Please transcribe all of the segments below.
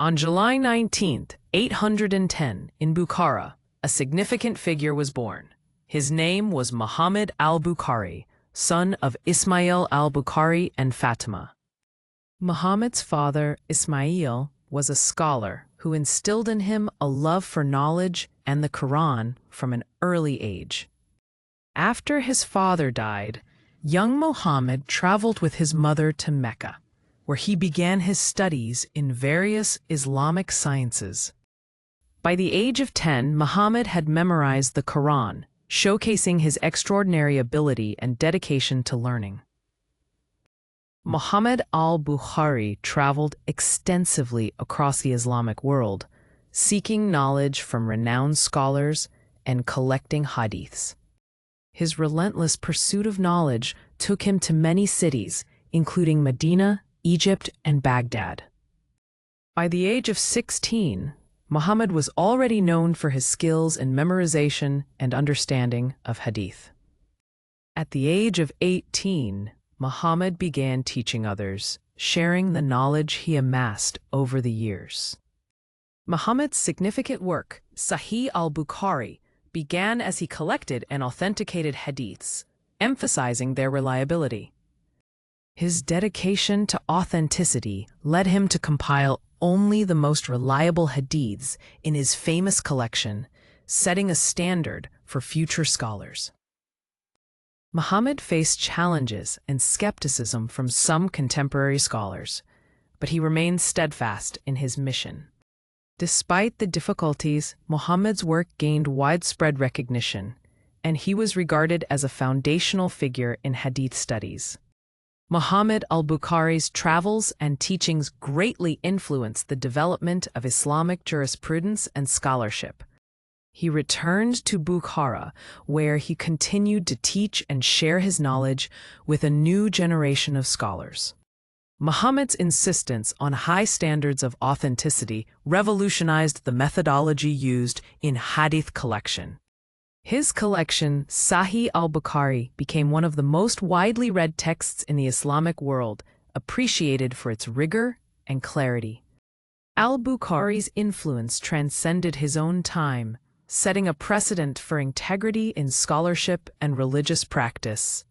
On July 19, 810, in Bukhara, a significant figure was born. His name was Muhammad al-Bukhari, son of Ismail al-Bukhari and Fatima. Muhammad's father, Ismail, was a scholar who instilled in him a love for knowledge and the Quran from an early age. After his father died, young Muhammad traveled with his mother to Mecca, where he began his studies in various Islamic sciences. By the age of 10, Muhammad had memorized the Quran, showcasing his extraordinary ability and dedication to learning. Muhammad al-Bukhari traveled extensively across the Islamic world, seeking knowledge from renowned scholars and collecting hadiths. His relentless pursuit of knowledge took him to many cities, including Medina, Egypt, and Baghdad. By the age of 16, Muhammad was already known for his skills in memorization and understanding of hadith. At the age of 18, Muhammad began teaching others, sharing the knowledge he amassed over the years. Muhammad's significant work, Sahih al-Bukhari, began as he collected and authenticated hadiths, emphasizing their reliability. His dedication to authenticity led him to compile only the most reliable hadiths in his famous collection, setting a standard for future scholars. Muhammad faced challenges and skepticism from some contemporary scholars, but he remained steadfast in his mission. Despite the difficulties, Muhammad's work gained widespread recognition, and he was regarded as a foundational figure in hadith studies. Muhammad al-Bukhari's travels and teachings greatly influenced the development of Islamic jurisprudence and scholarship. He returned to Bukhara, where he continued to teach and share his knowledge with a new generation of scholars. Muhammad's insistence on high standards of authenticity revolutionized the methodology used in hadith collection. His collection, Sahih al-Bukhari, became one of the most widely read texts in the Islamic world, appreciated for its rigor and clarity. Al-Bukhari's influence transcended his own time, setting a precedent for integrity in scholarship and religious practice.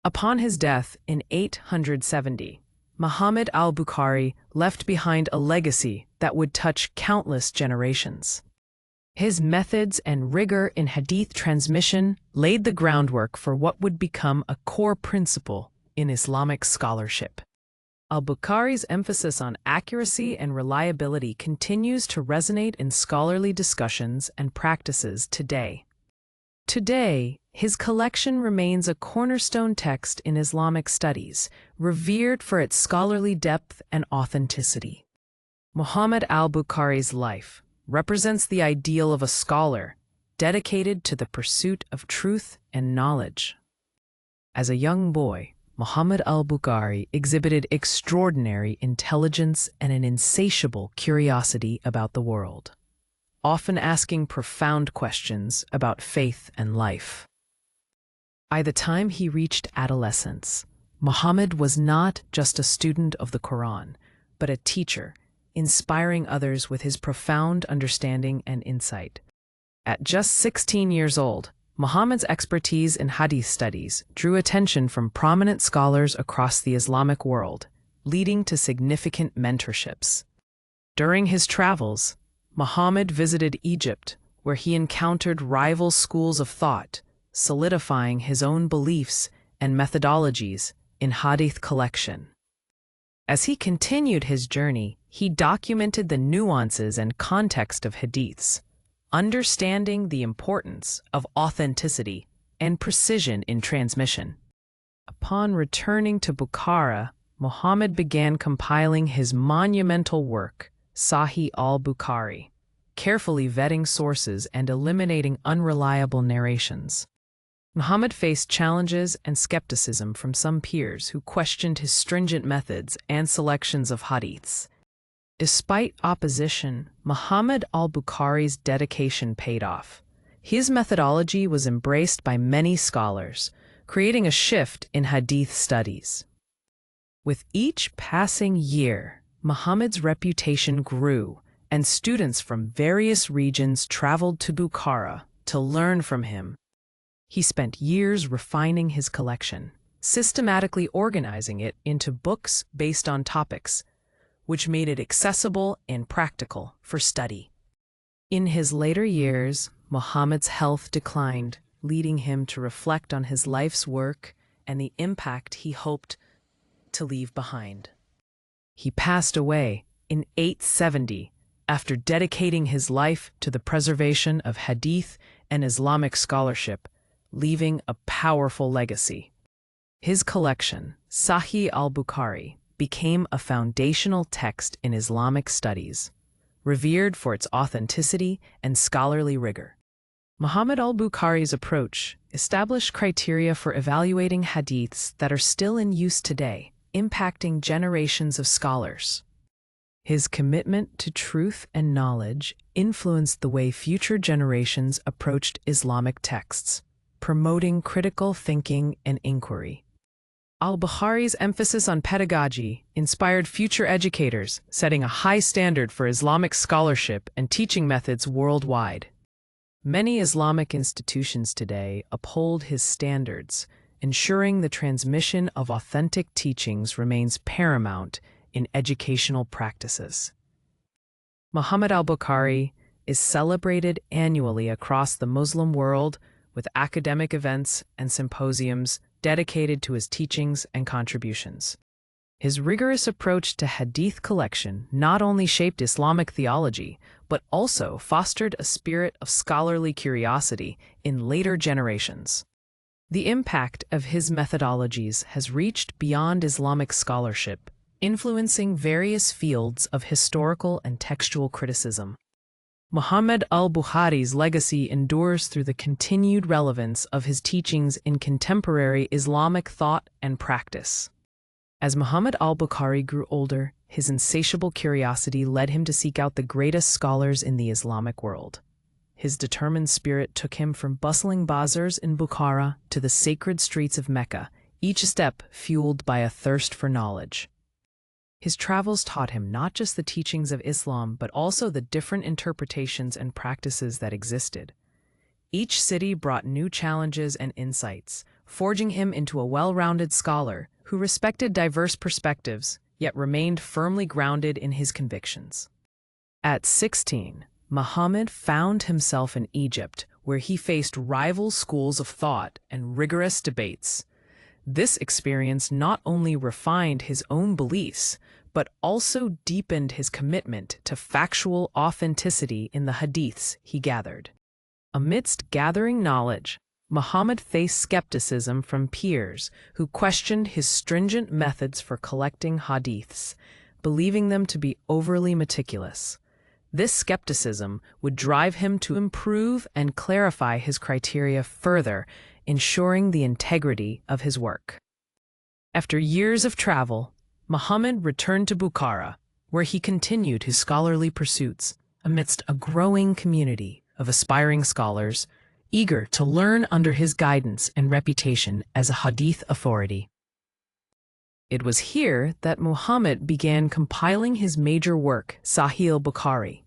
Upon his death in 870, Muhammad al-Bukhari left behind a legacy that would touch countless generations. His methods and rigor in hadith transmission laid the groundwork for what would become a core principle in Islamic scholarship. Al-Bukhari's emphasis on accuracy and reliability continues to resonate in scholarly discussions and practices today. Today, his collection remains a cornerstone text in Islamic studies, revered for its scholarly depth and authenticity. Muhammad al-Bukhari's life represents the ideal of a scholar dedicated to the pursuit of truth and knowledge. As a young boy, Muhammad al-Bukhari exhibited extraordinary intelligence and an insatiable curiosity about the world, often asking profound questions about faith and life. By the time he reached adolescence, Muhammad was not just a student of the Quran, but a teacher, inspiring others with his profound understanding and insight. At just 16 years old, Muhammad's expertise in hadith studies drew attention from prominent scholars across the Islamic world, leading to significant mentorships. During his travels, Muhammad visited Egypt, where he encountered rival schools of thought, solidifying his own beliefs and methodologies in hadith collection. As he continued his journey, he documented the nuances and context of hadiths, understanding the importance of authenticity and precision in transmission. Upon returning to Bukhara, Muhammad began compiling his monumental work, Sahih al-Bukhari, carefully vetting sources and eliminating unreliable narrations. Muhammad faced challenges and skepticism from some peers who questioned his stringent methods and selections of hadiths. Despite opposition, Muhammad al-Bukhari's dedication paid off. His methodology was embraced by many scholars, creating a shift in hadith studies. With each passing year, Muhammad's reputation grew, and students from various regions traveled to Bukhara to learn from him. He spent years refining his collection, systematically organizing it into books based on topics, which made it accessible and practical for study. In his later years, Muhammad's health declined, leading him to reflect on his life's work and the impact he hoped to leave behind. He passed away in 870 after dedicating his life to the preservation of hadith and Islamic scholarship, leaving a powerful legacy. His collection, Sahih al-Bukhari, became a foundational text in Islamic studies, revered for its authenticity and scholarly rigor. Muhammad al-Bukhari's approach established criteria for evaluating hadiths that are still in use today, impacting generations of scholars. His commitment to truth and knowledge influenced the way future generations approached Islamic texts, promoting critical thinking and inquiry. Al-Bukhari's emphasis on pedagogy inspired future educators, setting a high standard for Islamic scholarship and teaching methods worldwide. Many Islamic institutions today uphold his standards, ensuring the transmission of authentic teachings remains paramount in educational practices. Muhammad al-Bukhari is celebrated annually across the Muslim world with academic events and symposiums dedicated to his teachings and contributions. His rigorous approach to hadith collection not only shaped Islamic theology, but also fostered a spirit of scholarly curiosity in later generations. The impact of his methodologies has reached beyond Islamic scholarship, influencing various fields of historical and textual criticism. Muhammad al-Bukhari's legacy endures through the continued relevance of his teachings in contemporary Islamic thought and practice. As Muhammad al-Bukhari grew older, his insatiable curiosity led him to seek out the greatest scholars in the Islamic world. His determined spirit took him from bustling bazaars in Bukhara to the sacred streets of Mecca, each step fueled by a thirst for knowledge. His travels taught him not just the teachings of Islam, but also the different interpretations and practices that existed. Each city brought new challenges and insights, forging him into a well-rounded scholar who respected diverse perspectives, yet remained firmly grounded in his convictions. At 16, Muhammad found himself in Egypt, where he faced rival schools of thought and rigorous debates. This experience not only refined his own beliefs, but also deepened his commitment to factual authenticity in the hadiths he gathered. Amidst gathering knowledge, Muhammad faced skepticism from peers who questioned his stringent methods for collecting hadiths, believing them to be overly meticulous. This skepticism would drive him to improve and clarify his criteria further, ensuring the integrity of his work. After years of travel, Muhammad returned to Bukhara, where he continued his scholarly pursuits amidst a growing community of aspiring scholars, eager to learn under his guidance and reputation as a hadith authority. It was here that Muhammad began compiling his major work, Sahih al-Bukhari,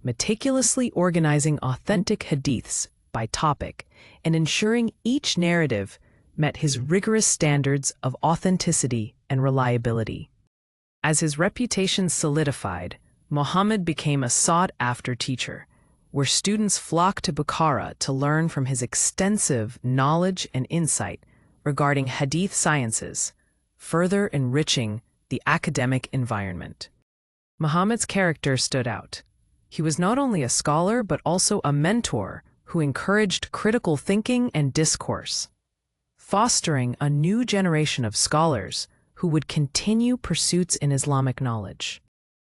meticulously organizing authentic hadiths by topic and ensuring each narrative met his rigorous standards of authenticity and reliability. As his reputation solidified, Muhammad became a sought-after teacher, where students flocked to Bukhara to learn from his extensive knowledge and insight regarding hadith sciences, further enriching the academic environment. Muhammad's character stood out. He was not only a scholar but also a mentor who encouraged critical thinking and discourse, fostering a new generation of scholars who would continue pursuits in Islamic knowledge.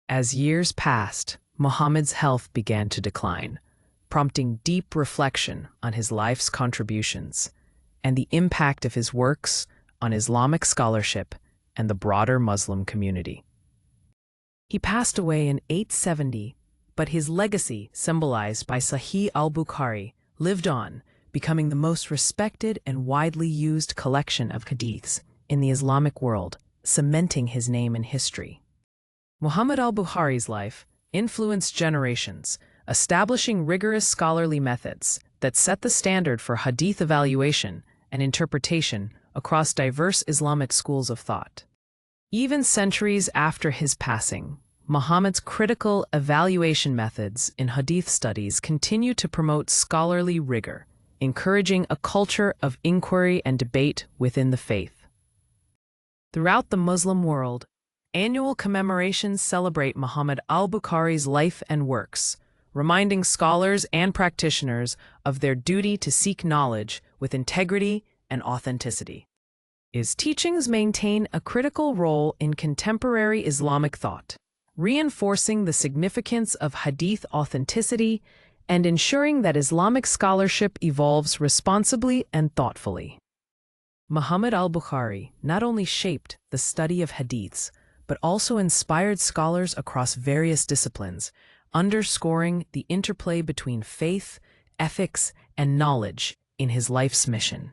As years passed, Muhammad's health began to decline, prompting deep reflection on his life's contributions and the impact of his works on Islamic scholarship and the broader Muslim community. He passed away in 870, but his legacy, symbolized by Sahih al-Bukhari, lived on, becoming the most respected and widely used collection of hadiths in the Islamic world, cementing his name in history. Muhammad al-Bukhari's life influenced generations, establishing rigorous scholarly methods that set the standard for hadith evaluation and interpretation across diverse Islamic schools of thought. Even centuries after his passing, Muhammad's critical evaluation methods in hadith studies continue to promote scholarly rigor, encouraging a culture of inquiry and debate within the faith. Throughout the Muslim world, annual commemorations celebrate Muhammad al-Bukhari's life and works, reminding scholars and practitioners of their duty to seek knowledge with integrity and authenticity. His teachings maintain a critical role in contemporary Islamic thought, reinforcing the significance of hadith authenticity and ensuring that Islamic scholarship evolves responsibly and thoughtfully. Muhammad al-Bukhari not only shaped the study of hadiths, but also inspired scholars across various disciplines, underscoring the interplay between faith, ethics, and knowledge in his life's mission.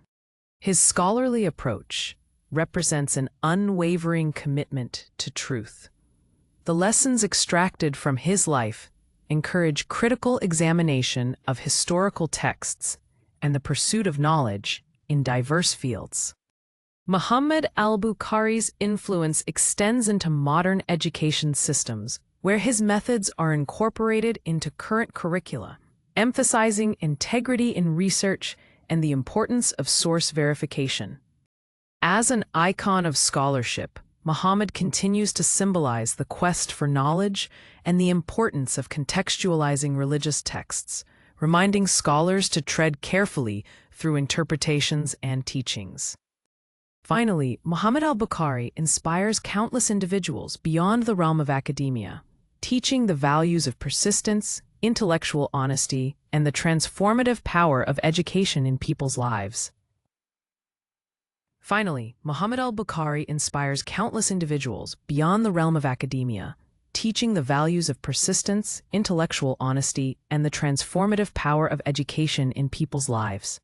His scholarly approach represents an unwavering commitment to truth. The lessons extracted from his life encourage critical examination of historical texts and the pursuit of knowledge in diverse fields. Muhammad al-Bukhari's influence extends into modern education systems, where his methods are incorporated into current curricula, emphasizing integrity in research and the importance of source verification. As an icon of scholarship, Muhammad continues to symbolize the quest for knowledge and the importance of contextualizing religious texts, reminding scholars to tread carefully through interpretations and teachings. Finally, Muhammad al-Bukhari inspires countless individuals beyond the realm of academia, teaching the values of persistence, intellectual honesty, and the transformative power of education in people's lives. Finally, Muhammad al-Bukhari inspires countless individuals beyond the realm of academia, teaching the values of persistence, intellectual honesty, and the transformative power of education in people's lives.